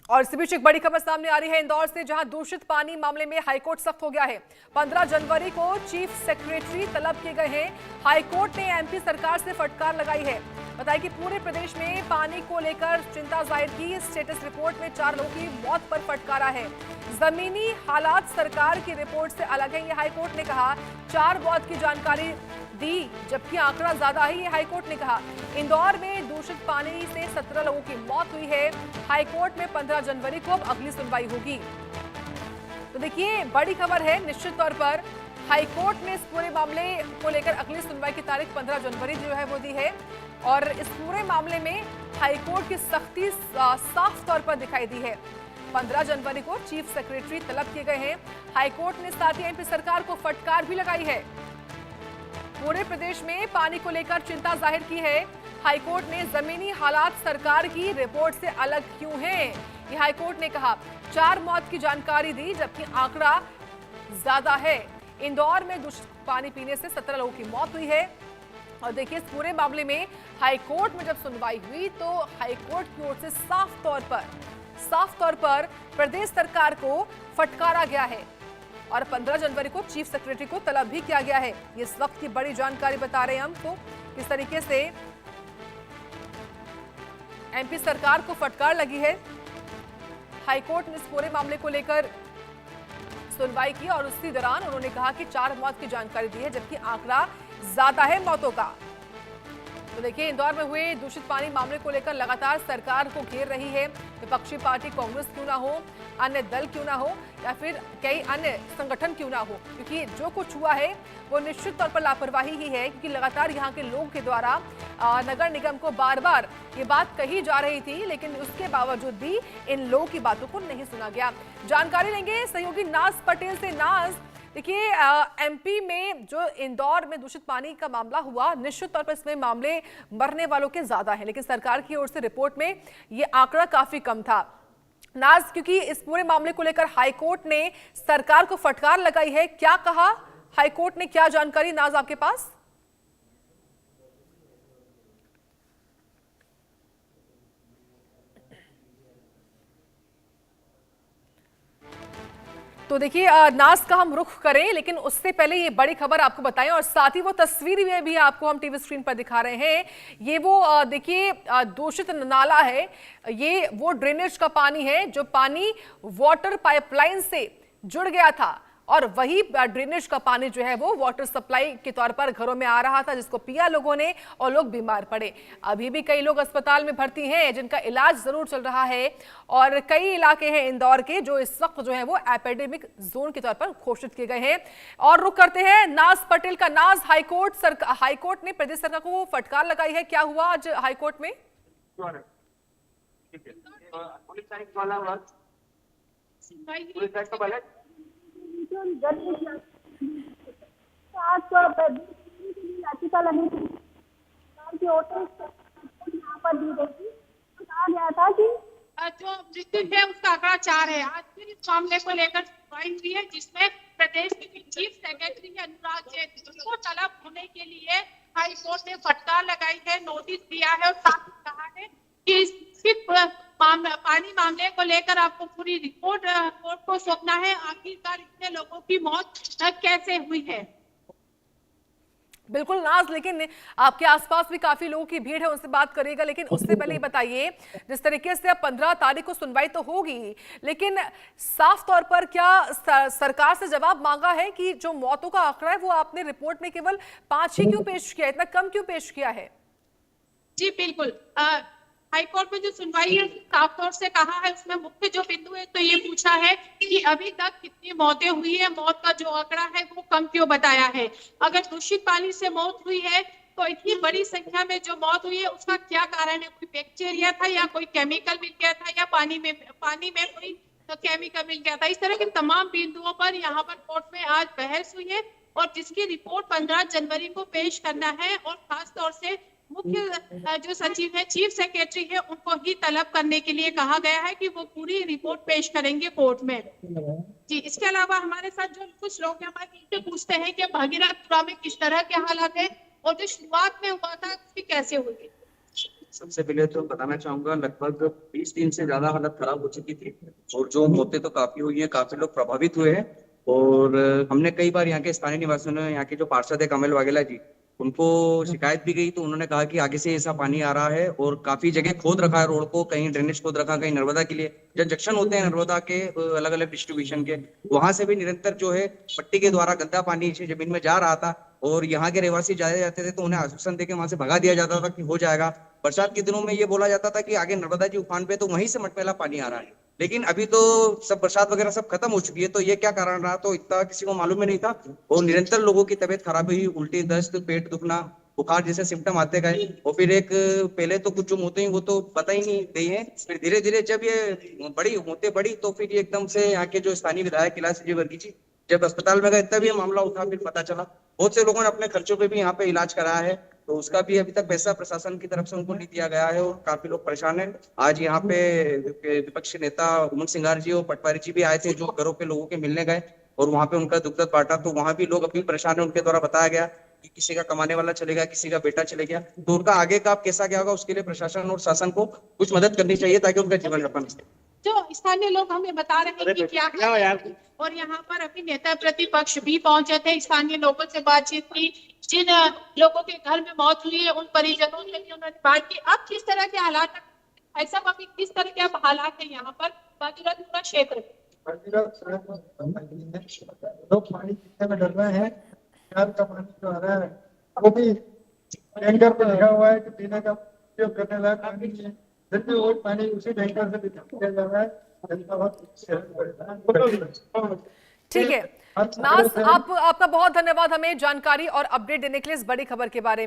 और इसी बीच एक बड़ी खबर सामने आ रही है इंदौर से, जहां दूषित पानी मामले में हाईकोर्ट सख्त हो गया है। 15 जनवरी को चीफ सेक्रेटरी तलब किए गए हैं। हाईकोर्ट ने एमपी सरकार से फटकार लगाई है। बताया कि पूरे प्रदेश में पानी को लेकर चिंता जाहिर की। स्टेटस रिपोर्ट में 4 लोगों की मौत पर फटकारा है। जमीनी हालात सरकार की रिपोर्ट से अलग है, ये हाईकोर्ट ने कहा। 4 मौत की जानकारी दी, जबकि आंकड़ा ज्यादा है, ये हाईकोर्ट ने कहा। इंदौर में दूषित पानी से 17 लोगों की मौत हुई है। हाईकोर्ट में 15 जनवरी को अब अगली सुनवाई होगी। तो देखिए, बड़ी खबर है। निश्चित तौर पर हाईकोर्ट ने इस पूरे मामले को लेकर अगली सुनवाई की तारीख 15 जनवरी जो है वो दी है। और इस पूरे मामले में हाईकोर्ट की सख्ती साफ तौर पर दिखाई दी है। 15 जनवरी को चीफ सेक्रेटरी तलब किए गए हैं। हाईकोर्ट ने साथ ही एमपी सरकार को फटकार भी लगाई है। पूरे प्रदेश में पानी को लेकर चिंता जाहिर की है। हाईकोर्ट ने जमीनी हालात सरकार की रिपोर्ट से अलग क्यों हैं, ये हाईकोर्ट ने कहा। 4 मौत की जानकारी दी, जबकि आंकड़ा ज्यादा है। इंदौर में दूषित पानी पीने से 17 लोगों की मौत हुई है। और देखिए, इस पूरे मामले में हाईकोर्ट में जब सुनवाई हुई तो हाईकोर्ट की ओर से साफ तौर पर प्रदेश सरकार को फटकारा गया है। और 15 जनवरी को चीफ सेक्रेटरी को तलब भी किया गया है। ये इस वक्त की बड़ी जानकारी बता रहे हैं हमको, किस तरीके से एमपी सरकार को फटकार लगी है। हाईकोर्ट ने इस पूरे मामले को लेकर सुनवाई की और उसी दौरान उन्होंने कहा कि 4 मौत की जानकारी दी है, जबकि आंकड़ा ज्यादा है मौतों का। तो देखिए, इंदौर में हुए दूषित पानी मामले को लेकर लगातार सरकार को घेर रही है विपक्षी पार्टी कांग्रेस क्यों ना हो, अन्य दल क्यों ना हो, या फिर कई अन्य संगठन क्यों ना हो, क्योंकि जो कुछ हुआ है वो निश्चित तौर पर लापरवाही ही है। क्योंकि लगातार यहाँ के लोगों के द्वारा नगर निगम को बार बार ये बात कही जा रही थी, लेकिन उसके बावजूद भी इन लोगों की बातों को नहीं सुना गया। जानकारी लेंगे सहयोगी नाज पटेल से। नाज, देखिए, एमपी में जो इंदौर में दूषित पानी का मामला हुआ, निश्चित तौर पर इसमें मामले मरने वालों के ज्यादा हैं, लेकिन सरकार की ओर से रिपोर्ट में ये आंकड़ा काफी कम था। नाज, क्योंकि इस पूरे मामले को लेकर हाईकोर्ट ने सरकार को फटकार लगाई है, क्या कहा हाईकोर्ट ने, क्या जानकारी नाज आपके पास? तो देखिए, नाज का हम रुख करें, लेकिन उससे पहले ये बड़ी खबर आपको बताएं और साथ ही वो तस्वीर में भी आपको हम टीवी स्क्रीन पर दिखा रहे हैं। ये वो देखिए दूषित नाला है, ये वो ड्रेनेज का पानी है जो पानी वाटर पाइपलाइन से जुड़ गया था और वही ड्रेनेज का पानी जो है वो वाटर सप्लाई के तौर पर घरों में आ रहा था, जिसको पिया लोगों ने और लोग बीमार पड़े। अभी भी कई लोग अस्पताल में भर्ती हैं जिनका इलाज जरूर चल रहा है और कई इलाके हैं इंदौर के जो इस वक्त जो है वो एपिडेमिक जोन के तौर पर घोषित किए गए हैं। और रुक करते हैं नाज पटेल का। नाज, हाईकोर्ट ने प्रदेश सरकार को फटकार लगाई है, क्या हुआ आज हाईकोर्ट में? याचिका लगी थी की ओर से यहाँ पर दी गई थी, तो कहा गया था कि जो मृत्यु है उसका आंकड़ा 4 है। आज फिर इस मामले को लेकर सुनवाई हुई है, जिसमें प्रदेश के चीफ सेक्रेटरी अनुराग जैन को तलब होने के लिए हाईकोर्ट ने फटकार लगाई है, नोटिस दिया है और साथ ही कहा है कि सिर्फ पानी मामले को लेकर आपको पूरी रिपोर्ट कोर्ट को सौंपना है। आखिरकार इतने लोगों की मौत कैसे हुई है? बिल्कुल नाज, लेकिन आपके आसपास भी काफी लोगों की भीड़ है, उनसे बात करिएगा। लेकिन उससे पहले बताइए, जिस तरीके से अब 15 तारीख को सुनवाई तो होगी, लेकिन साफ तौर पर क्या सरकार से जवाब मांगा है कि जो मौतों का आंकड़ा है वो आपने रिपोर्ट में केवल 5 ही क्यों पेश किया, इतना कम क्यों पेश किया है? जी बिल्कुल, हाईकोर्ट में जो सुनवाई है साफ तौर से कहा है, उसमें मुख्य जो बिंदु है तो ये पूछा है कि अभी तक कितनी मौतें हुई है, मौत का जो आंकड़ा है वो कम क्यों बताया है। अगर दूषित पानी से मौत हुई है तो इतनी बड़ी संख्या में जो मौत हुई है उसका क्या कारण है? कोई बैक्टीरिया था या कोई केमिकल मिल गया था या पानी में कोई केमिकल मिल गया था? इस तरह के तमाम बिंदुओं पर यहाँ पर कोर्ट में आज बहस हुई है और जिसकी रिपोर्ट 15 जनवरी को पेश करना है। और खास तौर से मुख्य जो सचिव है, चीफ सेक्रेटरी है, उनको ही तलब करने के लिए कहा गया है कि वो पूरी रिपोर्ट पेश करेंगे कोर्ट में। जी, इसके अलावा हमारे साथ जो कुछ लोग हैं, हमारे इनसे पूछते हैं कि भगीरथपुरा में किस तरह के हालात है और जो शुरुआत में हुआ था उसकी कैसे हुई? सबसे पहले तो बताना चाहूंगा, लगभग 20 दिन से ज्यादा हालत खराब हो चुकी थी और जो मौतें तो काफी हुई हैं, काफी लोग प्रभावित हुए हैं। और हमने कई बार यहाँ के स्थानीय निवासियों ने, यहाँ के जो पार्षद है कमल वाघेला जी, उनको शिकायत भी गई, तो उन्होंने कहा कि आगे से ऐसा पानी आ रहा है और काफी जगह खोद रखा है रोड को, कहीं ड्रेनेज खोद रखा, कहीं नर्मदा के लिए जो जंक्शन होते हैं नर्मदा के अलग अलग डिस्ट्रीब्यूशन के, वहां से भी निरंतर जो है पट्टी के द्वारा गंदा पानी नीचे जमीन में जा रहा था। और यहाँ के रहवासी जाए जाते थे तो उन्हें आश्वासन देकर वहां से भगा दिया जाता था कि हो जाएगा। बरसात के दिनों में ये बोला जाता था कि आगे नर्मदा जी उफान पे, तो वहीं से मटमैला पानी आ रहा है। लेकिन अभी तो सब बरसात वगैरह सब खत्म हो चुकी है, तो ये क्या कारण रहा तो इतना किसी को मालूम ही नहीं था। और निरंतर लोगों की तबीयत खराब हुई, उल्टी, दस्त, पेट दुखना, बुखार जैसे सिम्टम आते गए। और फिर एक पहले तो कुछ जो मौतें हैं वो तो पता ही नहीं गई है, फिर धीरे धीरे जब ये बड़ी मौतें बढ़ी तो फिर ये एकदम से यहाँ के जो स्थानीय विधायक कैलाश विजयवर्गीय जी जब अस्पताल में गए तब ये मामला उठा, फिर पता चला। बहुत से लोगों ने अपने खर्चों पे भी यहाँ पे इलाज कराया है, तो उसका भी अभी तक पैसा प्रशासन की तरफ से उनको नहीं दिया गया है और काफी लोग परेशान हैं। आज यहाँ पे विपक्षी नेता उमंग सिंगार जी और पटवारी जी भी आए थे, जो घरों पे लोगों के मिलने गए और वहां पे उनका दुख दर्द बांटा। तो वहां भी लोग अभी परेशान है, उनके द्वारा बताया गया कि किसी का कमाने वाला चले गया, किसी का बेटा चले गया, तो उनका आगे का कैसा क्या होगा उसके लिए प्रशासन और शासन को कुछ मदद करनी चाहिए ताकि उनका जीवन यापन हो। जो स्थानीय लोग हमें बता रहे हैं कि क्या है। और यहाँ पर अभी नेता प्रतिपक्ष भी पहुंचे थे, स्थानीय लोगों से बातचीत की, जिन लोगों के घर में मौत हुई है उन परिजनों से भी उन्होंने बात की। अब किस तरह के हालात है, ऐसा अभी किस तरह के अब हालात है यहाँ पर बाजीराजपुरा क्षेत्र में? लोग पानी पीने में डर रहे हैं। नल का पानी जो आ रहा है वो भी टैंकर पे लिखा हुआ है कि पीने का उपयोग करने लायक पानी नहीं है, फिर भी वो पानी उसी टैंकर से दिया जा रहा है। ठीक है नाज, आपका बहुत धन्यवाद हमें जानकारी और अपडेट देने के लिए इस बड़ी खबर के बारे में।